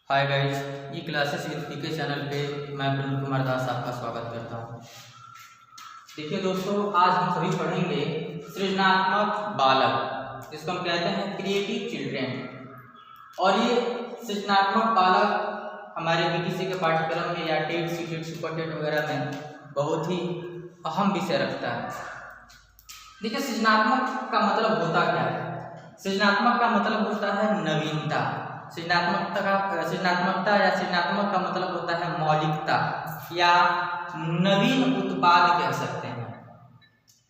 Hi guys, E classes with PK channel पे मैं प्रवीण कुमार दास आपका स्वागत करता हूँ। देखिए दोस्तों, आज हम सभी पढ़ेंगे सृजनात्मक बालक, जिसको हम कहते हैं क्रिएटिव चिल्ड्रेन। और ये सृजनात्मक बालक हमारे बीटीसी के पाठ्यक्रम में या टेट सीटेट सुपर टेट वगैरह में बहुत ही अहम विषय रखता है। देखिए, सृजनात्मक का मतलब होता क्या है? सृजनात्मक का मतलब होता है नवीनता। सृजनात्मक का मतलब होता है मौलिकता या नवीन उत्पाद कह सकते हैं।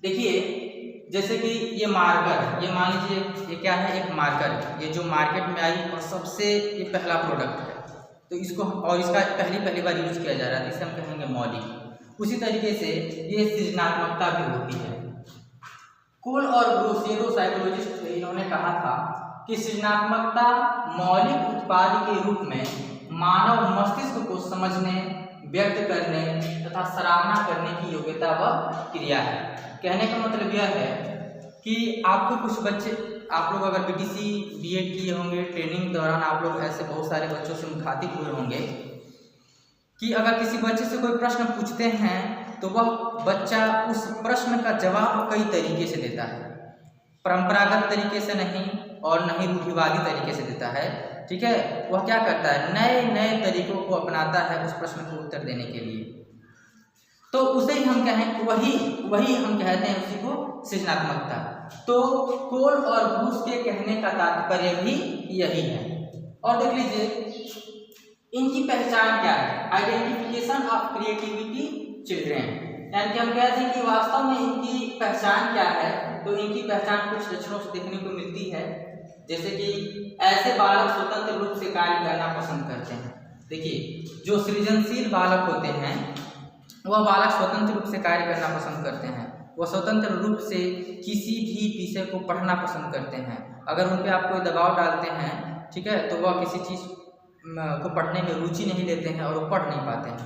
देखिए, जैसे कि ये मार्कर, ये मान लीजिए ये क्या है, एक मार्कर। ये जो मार्केट में आई और सबसे ये पहला प्रोडक्ट है, तो इसको और इसका पहली बार यूज किया जा रहा है, इसे हम कहेंगे मौलिक। उसी तरीके से ये सृजनात्मकता भी होती है। कोल और ब्रूस, ये दो साइकोलॉजिस्ट, इन्होंने कहा था कि सृजनात्मकता मौलिक उत्पाद के रूप में मानव मस्तिष्क को समझने, व्यक्त करने तथा सराहना करने की योग्यता व क्रिया है। कहने का मतलब यह है कि आपको कुछ बच्चे, आप लोग अगर बीटीसी बीएड किए होंगे, ट्रेनिंग के दौरान आप लोग ऐसे बहुत सारे बच्चों से मुखातिब हुए होंगे कि अगर किसी बच्चे से कोई प्रश्न पूछते हैं तो वह बच्चा उस प्रश्न का जवाब कई तरीके से देता है। परंपरागत तरीके से नहीं और न ही रूढ़िवादी तरीके से देता है। ठीक है, वह क्या करता है, नए नए तरीकों को अपनाता है उस प्रश्न को उत्तर देने के लिए। तो उसे ही हम कहें, वही हम कहते हैं उसी को सृजनात्मकता। तो कोल और ब्रूस के कहने का तात्पर्य भी यही है। और देख लीजिए, इनकी पहचान क्या है? Identification of creativity children. यानी कि हम कहते हैं कि वास्तव में इनकी पहचान क्या है। तो इनकी पहचान कुछ लक्षणों से देखने को मिलती है, जैसे कि ऐसे बालक स्वतंत्र रूप से कार्य करना पसंद करते हैं। देखिए, जो सृजनशील बालक होते हैं वह बालक स्वतंत्र रूप से कार्य करना पसंद करते हैं। वह स्वतंत्र रूप से किसी भी विषय को पढ़ना पसंद करते हैं। अगर उन पर आप कोई दबाव डालते हैं, ठीक है, तो वह किसी चीज़ को पढ़ने में रुचि नहीं लेते हैं और वो पढ़ नहीं पाते हैं।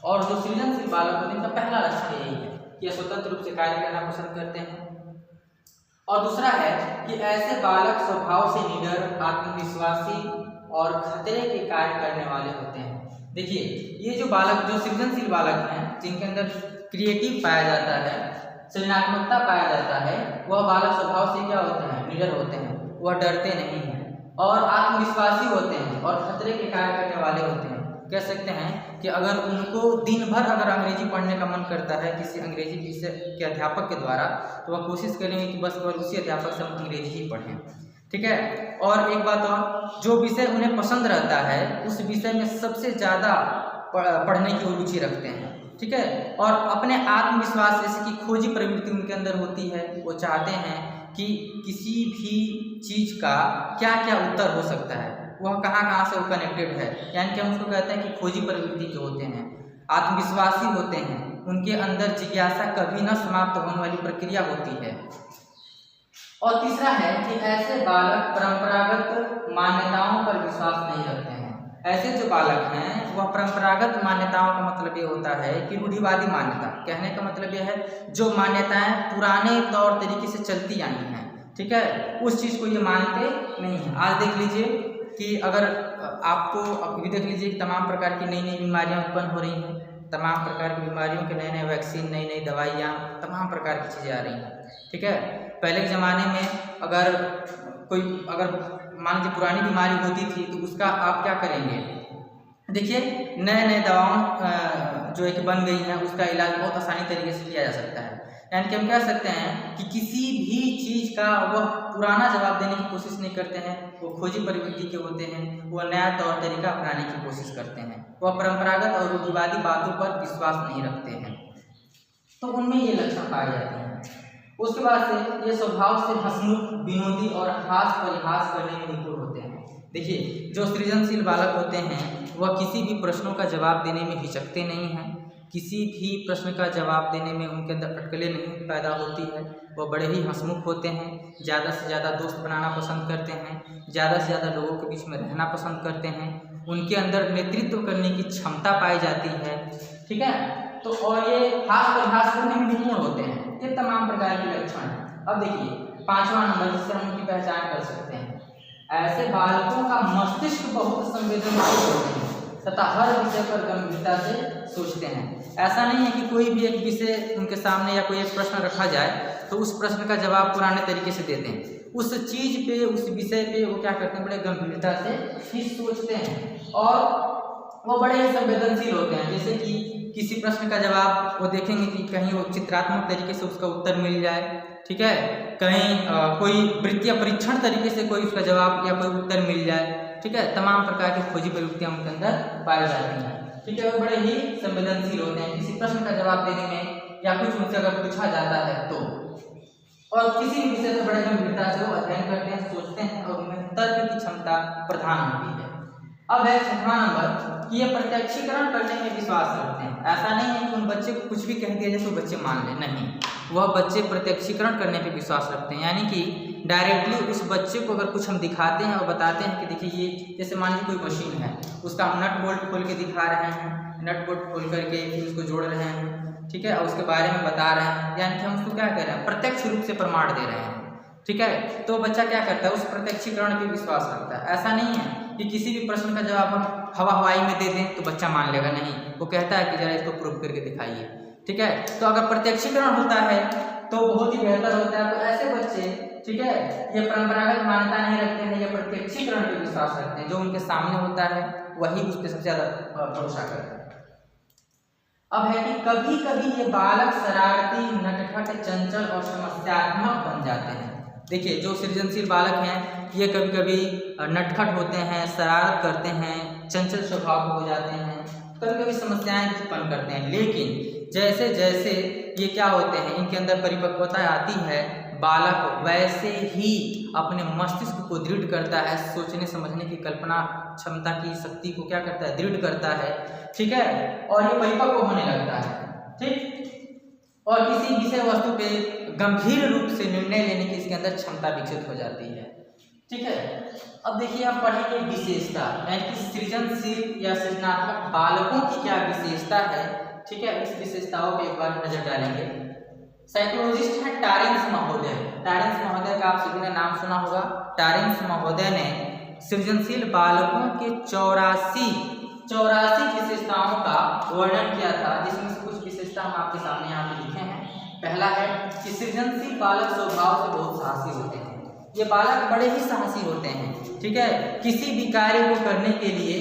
और जो सृजनशील बालक होते हैं, इनका पहला लक्षण यही है कि ये स्वतंत्र रूप से कार्य करना पसंद करते हैं। और दूसरा है कि ऐसे बालक स्वभाव से निडर, आत्मविश्वासी और खतरे के कार्य करने वाले होते हैं। देखिए, ये जो बालक, जो सृजनशील बालक हैं, जिनके अंदर क्रिएटिव पाया जाता है, सृजनात्मकता पाया जाता है, वह बालक स्वभाव से क्या होते हैं, निडर होते हैं, वह डरते नहीं हैं और आत्मविश्वासी होते हैं और खतरे के कार्य करने वाले होते हैं। कह सकते हैं कि अगर उनको दिन भर अगर अंग्रेजी पढ़ने का मन करता है किसी अंग्रेजी विषय के अध्यापक के द्वारा, तो वह कोशिश करेंगे कि बस केवल उसी अध्यापक से हम अंग्रेजी ही पढ़ें। ठीक है, और एक बात और, जो विषय उन्हें पसंद रहता है उस विषय में सबसे ज़्यादा पढ़ने की रुचि रखते हैं। ठीक है, और अपने आत्मविश्वास जैसे कि खोजी प्रवृत्ति उनके अंदर होती है। वो चाहते हैं कि किसी भी चीज़ का क्या क्या उत्तर हो सकता है, वह कहाँ से वो कनेक्टेड है। यानी कि हम उसको कहते हैं कि खोजी प्रवृत्ति के होते हैं, आत्मविश्वासी होते हैं, उनके अंदर जिज्ञासा कभी न समाप्त होने वाली प्रक्रिया होती है। और तीसरा है कि ऐसे बालक परंपरागत मान्यताओं पर विश्वास नहीं रखते हैं। ऐसे जो बालक हैं वह परंपरागत मान्यताओं का मतलब ये होता है कि रूढ़िवादी मान्यता, कहने का मतलब यह है जो मान्यताएं पुराने तौर तरीके से चलती आई हैं, ठीक है, उस चीज़ को ये मानते नहीं हैं। आज देख लीजिए कि अगर आपको अभी देख लीजिए तमाम प्रकार की नई नई बीमारियां उत्पन्न हो रही हैं, तमाम प्रकार की बीमारियों के नए नए वैक्सीन, नई नई दवाइयाँ, तमाम प्रकार की चीज़ें आ रही हैं। ठीक है, पहले के ज़माने में अगर मान लीजिए पुरानी बीमारी होती थी तो उसका आप क्या करेंगे? देखिए, नए नए दवाओं जो एक बन गई हैं उसका इलाज बहुत आसानी तरीके से किया जा सकता है। यानी कि हम कह सकते हैं कि किसी भी चीज़ का वह पुराना जवाब देने की कोशिश नहीं करते हैं, वो खोजी प्रवृत्ति के होते हैं, वह नया तौर तरीका अपनाने की कोशिश करते हैं, वह परंपरागत और रूढ़िवादी बातों पर विश्वास नहीं रखते हैं। तो उनमें ये लक्षण पाए जाते हैं। उसके बाद से ये स्वभाव से हंसमुख, विनोदी और हास परिहास करने में निपुण होते हैं। देखिए, जो सृजनशील बालक होते हैं वह किसी भी प्रश्नों का जवाब देने में हिचकते नहीं हैं, किसी भी प्रश्न का जवाब देने में उनके अंदर अटकलें नहीं पैदा होती है। वह बड़े ही हंसमुख होते हैं, ज़्यादा से ज़्यादा दोस्त बनाना पसंद करते हैं, ज़्यादा से ज़्यादा लोगों के बीच में रहना पसंद करते हैं, उनके अंदर नेतृत्व करने की क्षमता पाई जाती है। ठीक है, तो और ये हास परिहास करने में निपुण होते हैं। ये तमाम प्रकार के लक्षण हैं। अब देखिए, 5वां नंबर जिससे हम उनकी पहचान कर सकते हैं, ऐसे बालकों का मस्तिष्क बहुत संवेदनशील होते हैं तथा हर विषय पर गंभीरता से सोचते हैं। ऐसा नहीं है कि कोई भी एक विषय उनके सामने या कोई एक प्रश्न रखा जाए तो उस प्रश्न का जवाब पुराने तरीके से देते हैं। उस चीज पे, उस विषय पे वो क्या करते हैं, बड़े गंभीरता से ही सोचते हैं और वो बड़े ही संवेदनशील होते हैं। जैसे कि किसी प्रश्न का जवाब वो देखेंगे कि कहीं वो चित्रात्मक तरीके से उसका उत्तर मिल जाए, ठीक है, कहीं कोई वृत्तीय परीक्षण तरीके से कोई उसका जवाब या कोई उत्तर मिल जाए, ठीक है। तमाम प्रकार की खोजी प्रवृत्तियां उनके अंदर पाई जाती हैं, ठीक है। वो बड़े ही संवेदनशील होते हैं किसी प्रश्न का जवाब देने में या कुछ उनसे अगर पूछा जाता है तो, और किसी भी विषय से बड़े गंभीरता से वो अध्ययन करते हैं, सोचते हैं और उनमें तर्क की क्षमता प्रधान होती है। अब है 6वां नंबर कि ये प्रत्यक्षीकरण करने में विश्वास रखते हैं। ऐसा नहीं है कि उन बच्चे को कुछ भी कह दिया जाए तो बच्चे मान ले, नहीं, वह बच्चे प्रत्यक्षीकरण करने पे विश्वास रखते हैं। यानी कि डायरेक्टली उस बच्चे को अगर कुछ हम दिखाते हैं और बताते हैं कि देखिए ये, जैसे मान लीजिए कोई मशीन है, उसका हम नट बोल्ट खोल के दिखा रहे हैं, नट बोल्ट खोल करके फिर उसको जोड़ रहे हैं, ठीक है, और उसके बारे में बता रहे हैं, यानी कि हम उसको क्या कह रहे हैं, प्रत्यक्ष रूप से प्रमाण दे रहे हैं, ठीक है। तो बच्चा क्या करता है, उस प्रत्यक्षीकरण पे विश्वास रखता है। ऐसा नहीं है कि किसी भी प्रश्न का जवाब हम हवाई में दे दें तो बच्चा मान लेगा, नहीं, वो कहता है कि जरा इसको प्रूव करके दिखाइए, ठीक है। तो अगर प्रत्यक्षीकरण होता है तो बहुत ही बेहतर होता है। तो ऐसे बच्चे, ठीक है, ये परंपरागत मान्यता नहीं रखते हैं, ये प्रत्यक्षीकरण पे विश्वास रखते हैं। जो उनके सामने होता है वही उस पर सबसे ज्यादा भरोसा करते हैं। अब है कि कभी कभी ये बालक शरारती, नटखट, चंचल और समस्यात्मक बन जाते हैं। देखिए, जो सृजनशील बालक हैं ये कभी कभी नटखट होते हैं, शरारत करते हैं, चंचल स्वभाव हो जाते हैं, कभी कभी समस्याएं उत्पन्न करते हैं। लेकिन जैसे जैसे ये क्या होते हैं, इनके अंदर परिपक्वता आती है, बालक वैसे ही अपने मस्तिष्क को दृढ़ करता है, सोचने समझने की कल्पना क्षमता की शक्ति को क्या करता है, दृढ़ करता है, ठीक है, और ये परिपक्व होने लगता है, ठीक, और किसी विषय वस्तु पे गंभीर रूप से निर्णय लेने की इसके अंदर क्षमता विकसित हो जाती है, ठीक है। अब देखिए, हम पढ़ेंगे विशेषता, यानी कि सृजनशील या सृजनात्मक बालकों की क्या विशेषता है, ठीक है। इस विशेषताओं पे एक बार नजर डालेंगे। साइकोलॉजिस्ट हैं टारेंस महोदय। टारेंस महोदय का आप सभी ने नाम सुना होगा। टारेंस महोदय ने सृजनशील बालकों के 84 विशेषताओं का वर्णन किया था, जिसमें से कुछ विशेषता हम आपके सामने यहाँ पे लिखे हैं। पहला है कि सृजनशील बालक स्वभाव से बहुत साहसी होते हैं। ये बालक बड़े ही साहसी होते हैं, ठीक है। किसी भी कार्य को करने के लिए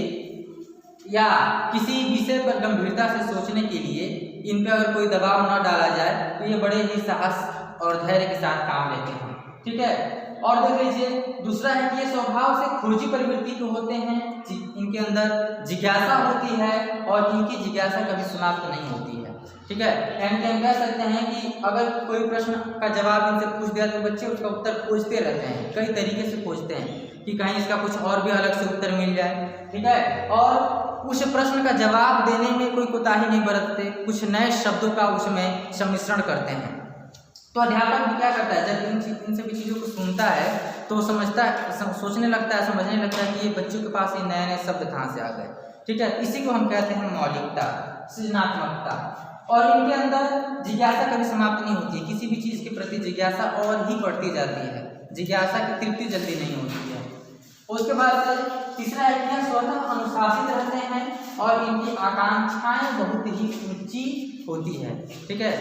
या किसी विषय पर गंभीरता से सोचने के लिए इन पे अगर कोई दबाव न डाला जाए तो ये बड़े ही साहस और धैर्य के साथ काम लेते हैं, ठीक है। और देख लीजिए, दूसरा है कि ये स्वभाव से खोजी प्रवृत्ति के होते हैं, इनके अंदर जिज्ञासा होती है और इनकी जिज्ञासा कभी समाप्त नहीं होती है, ठीक है। यानी हम कह सकते हैं कि अगर कोई प्रश्न का जवाब इनसे पूछ दिया तो बच्चे उसका उत्तर खोजते रहते हैं, कई तरीके से खोजते हैं कि कहीं इसका कुछ और भी अलग से उत्तर मिल जाए, ठीक है। और उस प्रश्न का जवाब देने में कोई कोताही नहीं बरतते, कुछ नए शब्दों का उसमें सम्मिश्रण करते हैं। तो अध्यापक भी क्या करता है, जब इन सभी चीज़ों को सुनता है तो समझता है, सोचने लगता है, समझने लगता है कि ये बच्चों के पास ये नए नए शब्द कहाँ से आ गए, ठीक है। इसी को हम कहते हैं मौलिकता, सृजनात्मकता। और इनके अंदर जिज्ञासा कभी समाप्त नहीं होती है, किसी भी चीज़ के प्रति जिज्ञासा और ही बढ़ती जाती है, जिज्ञासा की तृप्ति जल्दी नहीं होती है। उसके बाद से तीसरा है कि स्वतः अनुशासित रहते हैं और इनकी आकांक्षाएं बहुत ही ऊंची होती है, ठीक है।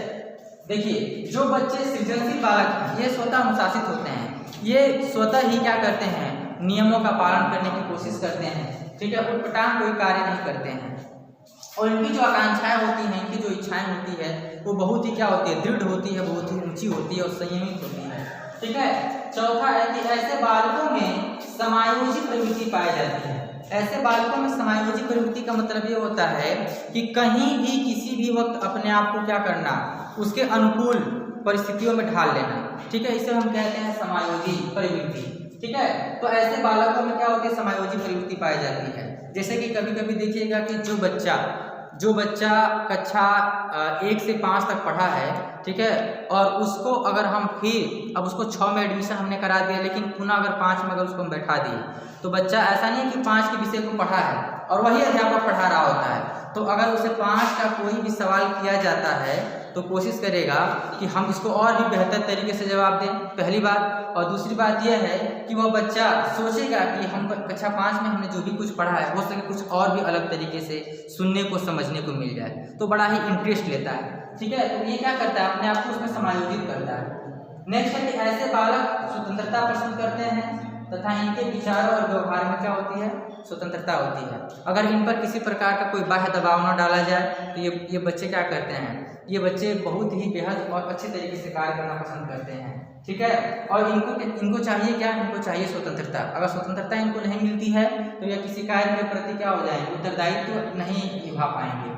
देखिए, जो बच्चे सृजनशील बालक हैं ये स्वतः अनुशासित होते हैं, ये स्वतः ही क्या करते हैं, नियमों का पालन करने की कोशिश करते हैं, ठीक है, उटपटांग कोई कार्य नहीं करते हैं। और इनकी जो आकांक्षाएं होती हैं, इनकी जो इच्छाएं होती है वो बहुत ही क्या होती है, दृढ़ होती है, बहुत ही ऊंची होती है और संयमित होती है, ठीक है। चौथा है कि ऐसे बालकों में समायोजी प्रवृत्ति पाई जाती है। ऐसे बालकों में समायोजी प्रवृत्ति का मतलब ये होता है कि कहीं भी किसी भी वक्त अपने आप को क्या करना, उसके अनुकूल परिस्थितियों में ढाल लेना, ठीक है। इसे हम कहते हैं समायोजी प्रवृत्ति, ठीक है। तो ऐसे बालकों में क्या होती है, समायोजी प्रवृत्ति पाई जाती है। जैसे कि कभी कभी देखिएगा कि जो बच्चा कक्षा 1 से 5 तक पढ़ा है, ठीक है, और उसको अगर हम फिर अब उसको 6 में एडमिशन हमने करा दिया, लेकिन पुनः अगर 5 में अगर उसको हम बैठा दिए तो बच्चा ऐसा नहीं है कि 5 के विषय को पढ़ा है और वही अध्यापक पढ़ा रहा होता है, तो अगर उसे 5 का कोई भी सवाल किया जाता है तो कोशिश करेगा कि हम इसको और भी बेहतर तरीके से जवाब दें, पहली बात। और दूसरी बात यह है कि वह बच्चा सोचेगा कि हम कक्षा 5 में हमने जो भी कुछ पढ़ा है हो सके कुछ और भी अलग तरीके से सुनने को समझने को मिल जाए, तो बड़ा ही इंटरेस्ट लेता है। ठीक है, तो ये क्या करता है, अपने आप को उसमें समायोजित करता है। नेक्स्ट है कि ऐसे बालक स्वतंत्रता पसंद करते हैं तथा इनके विचारों और व्यवहार में क्या होती है, स्वतंत्रता होती है। अगर इन पर किसी प्रकार का कोई बाह्य दबाव न डाला जाए तो ये बच्चे क्या करते हैं, ये बच्चे बहुत ही बेहद और अच्छे तरीके से कार्य करना पसंद करते हैं। ठीक है, और इनको चाहिए क्या, इनको चाहिए स्वतंत्रता। अगर स्वतंत्रता इनको नहीं मिलती है तो यह किसी कार्य के प्रति क्या हो जाएंगे, उत्तरदायित्व तो नहीं निभा पाएंगे।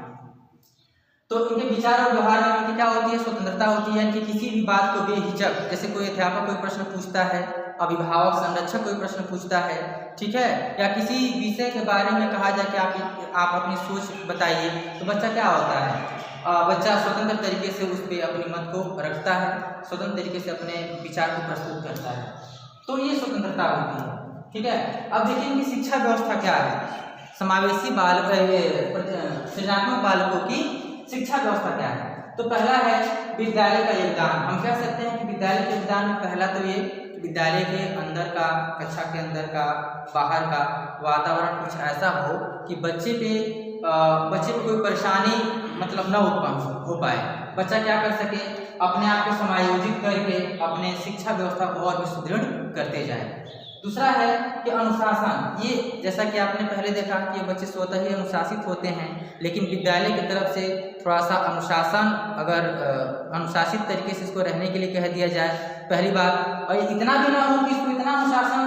तो इनके विचार और व्यवहार में इनकी क्या होती है, स्वतंत्रता होती है कि किसी भी बात को बेहिचक, जैसे कोई अध्यापक कोई प्रश्न पूछता है, अभिभावक संरक्षक कोई प्रश्न पूछता है, ठीक है, या किसी विषय के बारे में कहा जाए कि आप अपनी सोच बताइए, तो बच्चा क्या होता है, बच्चा स्वतंत्र तरीके से उस पर अपनी मत को रखता है, स्वतंत्र तरीके से अपने विचार को प्रस्तुत करता है। तो ये स्वतंत्रता होती है। ठीक है, अब देखिए इनकी शिक्षा व्यवस्था क्या है, समावेशी बालक सृजनात्मक बालकों की शिक्षा व्यवस्था क्या है। तो पहला है विद्यालय का योगदान। हम कह सकते हैं कि विद्यालय के योगदान में पहला तो ये विद्यालय के अंदर का, कक्षा के अंदर का, बाहर का वातावरण कुछ ऐसा हो कि बच्चे पे कोई परेशानी मतलब न उत्पन्न हो पाए, बच्चा क्या कर सके, अपने आप को समायोजित करके अपने शिक्षा व्यवस्था को और भी सुदृढ़ करते जाए। दूसरा है कि अनुशासन। ये जैसा कि आपने पहले देखा कि ये बच्चे स्वतः ही अनुशासित होते हैं, लेकिन विद्यालय की तरफ से थोड़ा सा अनुशासन, अगर अनुशासित तरीके से इसको रहने के लिए कह दिया जाए, पहली बात, और इतना भी ना हो कि इसको इतना अनुशासन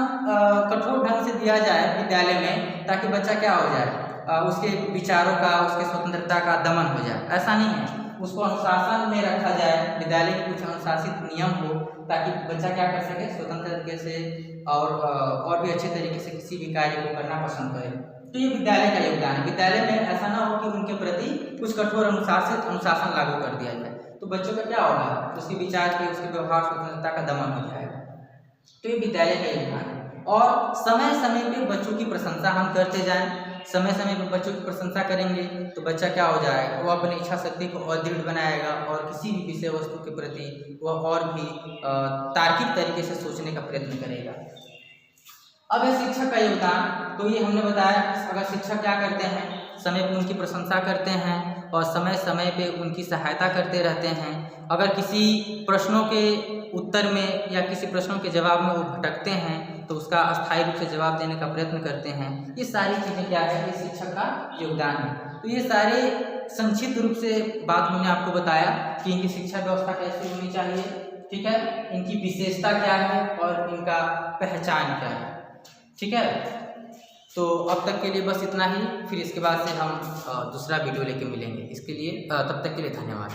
कठोर ढंग से दिया जाए विद्यालय में ताकि बच्चा क्या हो जाए, उसके विचारों का, उसके स्वतंत्रता का दमन हो जाए, ऐसा नहीं है। उसको अनुशासन में रखा जाए, विद्यालय के कुछ अनुशासित नियम हो ताकि बच्चा क्या कर सके, स्वतंत्र तरीके से और भी अच्छे तरीके से किसी भी कार्य को करना पसंद करे। तो ये विद्यालय का योगदान है। विद्यालय में ऐसा ना हो कि उनके प्रति कुछ कठोर अनुशासन लागू कर दिया जाए, तो बच्चों का क्या होगा, उसके विचार के, उसके व्यवहार, स्वतंत्रता का दमन हो जाएगा। तो ये विद्यालय का योगदान है। और समय समय पे बच्चों की प्रशंसा हम करते जाएं, समय समय पर बच्चों की प्रशंसा करेंगे तो बच्चा क्या हो जाएगा, वो अपनी इच्छा शक्ति को और दृढ़ बनाएगा और किसी भी विषय वस्तु के प्रति वह और भी तार्किक तरीके से सोचने का प्रयत्न करेगा। अब है शिक्षक का योगदान। तो ये हमने बताया, अगर शिक्षक क्या करते हैं, समय पर उनकी प्रशंसा करते हैं और समय समय पे उनकी सहायता करते रहते हैं। अगर किसी प्रश्नों के उत्तर में या किसी प्रश्नों के जवाब में वो भटकते हैं तो उसका अस्थायी रूप से जवाब देने का प्रयत्न करते हैं। ये सारी चीज़ें क्या है, ये शिक्षक का योगदान है। तो ये सारे संक्षिप्त रूप से बात हमने आपको बताया कि इनकी शिक्षा व्यवस्था कैसी होनी चाहिए, ठीक है, इनकी विशेषता क्या है और इनका पहचान क्या है। ठीक है, तो अब तक के लिए बस इतना ही, फिर इसके बाद से हम दूसरा वीडियो लेके मिलेंगे। इसके लिए तब तक के लिए धन्यवाद।